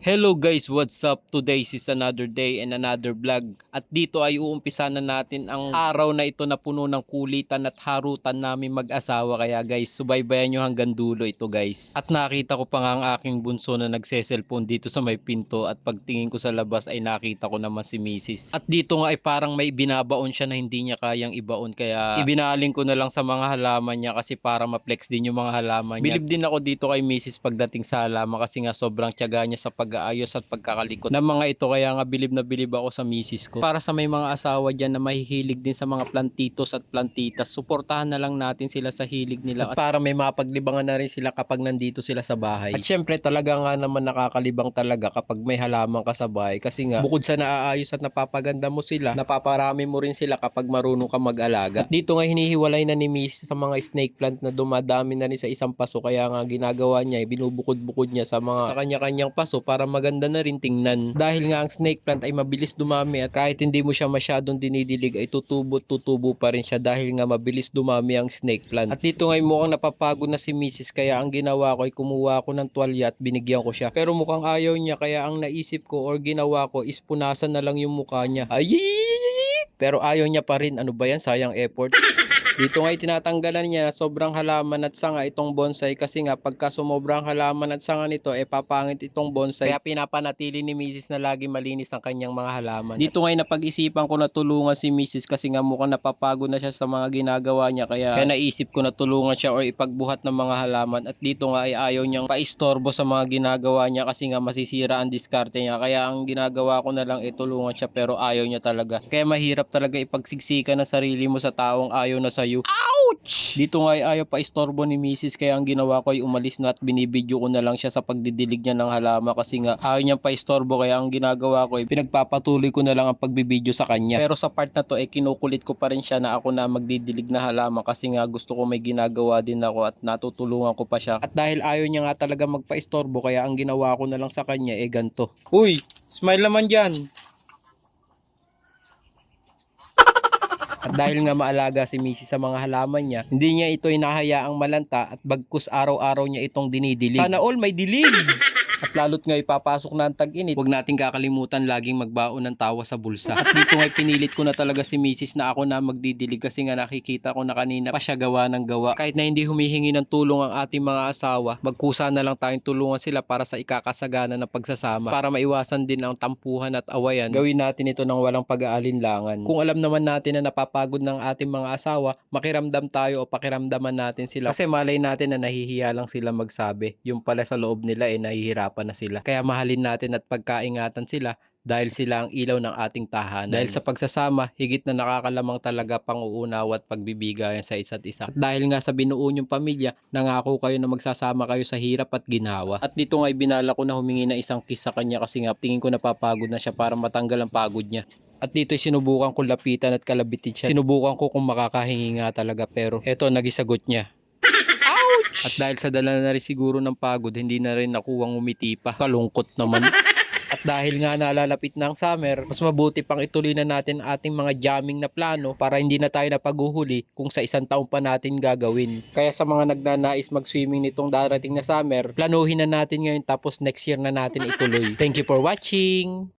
Hello guys, what's up? Today is another day and another vlog. At dito ay uumpisa na natin ang araw na ito na puno ng kulitan at harutan namin mag-asawa. Kaya guys, subaybayan nyo hanggang dulo ito guys. At nakita ko pa nga ang aking bunso na nagse-cellphone dito sa may pinto. At pagtingin ko sa labas ay nakita ko naman si Mrs. At dito nga ay parang may binabaon siya na hindi niya kayang ibaon. Kaya ibinaling ko na lang sa mga halaman niya kasi para ma-flex din yung mga halaman niya. Bilib din ako dito kay Mrs. pagdating sa halaman kasi nga sobrang tiyaga niya sa pag-aayos at pagkakalikot ng mga ito, kaya nga bilib na bilib ako sa misis ko. Para sa may mga asawa dyan na mahihilig din sa mga plantitos at plantitas, suportahan na lang natin sila sa hilig nila at para may mapaglibangan na rin sila kapag nandito sila sa bahay. At syempre talaga nga naman nakakalibang talaga kapag may halaman ka sa bahay kasi nga bukod sa naaayos at napapaganda mo sila, napaparami mo rin sila kapag marunong ka mag-alaga. At dito nga hinihiwalay na ni misis sa mga snake plant na dumadami na rin sa isang paso, kaya nga ginagawa niya ay binubukod-bukod niya sa kanya-kanyang paso para maganda na rin tingnan. Dahil nga ang snake plant ay mabilis dumami at kahit hindi mo siya masyadong dinidilig ay tutubo pa rin siya dahil nga mabilis dumami ang snake plant. At dito nga mukhang napapagod na si Mrs. kaya ang ginawa ko ay kumuha ko ng tuwalya at binigyan ko siya. Pero mukhang ayaw niya, kaya ang naisip ko or ginawa ko is punasan na lang yung mukha niya. Ay! Pero ayaw niya pa rin. Ano ba yan? Sayang effort. Dito nga tinatanggalan niya sobrang halaman at sanga itong bonsai kasi nga pagka sumobrang halaman at sanga nito papangit itong bonsai. Kaya pinapanatili ni Mrs. na lagi malinis ang kanyang mga halaman. Dito nga napag-isipan ko na tulungan si Mrs. kasi nga mukhang napapagod na siya sa mga ginagawa niya, kaya naisip ko na tulungan siya or ipagbuhat ng mga halaman. At dito nga ay ayaw niyang paistorbo sa mga ginagawa niya kasi nga masisira ang diskarte niya, kaya ang ginagawa ko na lang tulungan siya, pero ayaw niya talaga. Kaya mahirap talaga ipagsiksikan ng sarili mo sa taong ayaw na sa'yo. Ouch! Dito nga ay ayaw pa istorbo ni Mrs. kaya ang ginawa ko ay umalis na at binibidyo ko na lang siya sa pagdidilig niya ng halaman kasi nga ayaw niya pa istorbo, kaya ang ginagawa ko ay pinagpapatuloy ko na lang ang pagbibidyo sa kanya. Pero sa part na to kinukulit ko pa rin siya na ako na magdidilig na halaman kasi nga gusto ko may ginagawa din ako at natutulungan ko pa siya. At dahil ayaw niya nga talaga magpa-istorbo, kaya ang ginawa ko na lang sa kanya ganto. Uy! Smile naman dyan! At dahil nga maalaga si Mrs. sa mga halaman niya, hindi niya ito hinahayaang malanta at bagkus araw-araw niya itong dinidilig. Sana all may dilig! At lalo't nga ipapasok na ang tag-init, huwag nating kakalimutan laging magbaon ng tawa sa bulsa. At dito nga pinilit ko na talaga si Mrs. na ako na magdidilig kasi nga nakikita ko na kanina pa siya gawa ng gawa. Kahit na hindi humihingi ng tulong ang ating mga asawa, magkusa na lang tayong tulungan sila para sa ikakasagana ng pagsasama. Para maiwasan din ang tampuhan at awayan, gawin natin ito ng walang pag-aalinlangan. Kung alam naman natin na napapagod ng ating mga asawa, makiramdam tayo o pakiramdaman natin sila. Kasi malay natin na nahihiya lang sila magsabi. Yung pala sa loob nila nahihirapan na sila. Kaya mahalin natin at pagkaingatan sila dahil sila ang ilaw ng ating tahanan. Dahil sa pagsasama, higit na nakakalamang talaga pang-uunawa at pagbibigayan sa isa't isa. At dahil nga sa binuo niyong pamilya, nangako kayo na magsasama kayo sa hirap at ginawa. At dito nga binala ko na humingi na isang kiss sa kanya kasi nga tingin ko napapagod na siya para matanggal ang pagod niya. At dito'y sinubukan ko lapitan at kalabitin siya. Sinubukan ko kung makakahingi nga talaga, pero eto nagisagot niya. At dahil sa dala na rin siguro ng pagod, hindi na rin nakuwang umiti pa. Kalungkot naman. At dahil nga nalalapit na ang summer, mas mabuti pang ituloy na natin ating mga jamming na plano para hindi na tayo napaghuhuli kung sa isang taon pa natin gagawin. Kaya sa mga nagnanais mag-swimming nitong darating na summer, planuhin na natin ngayon tapos next year na natin ituloy. Thank you for watching!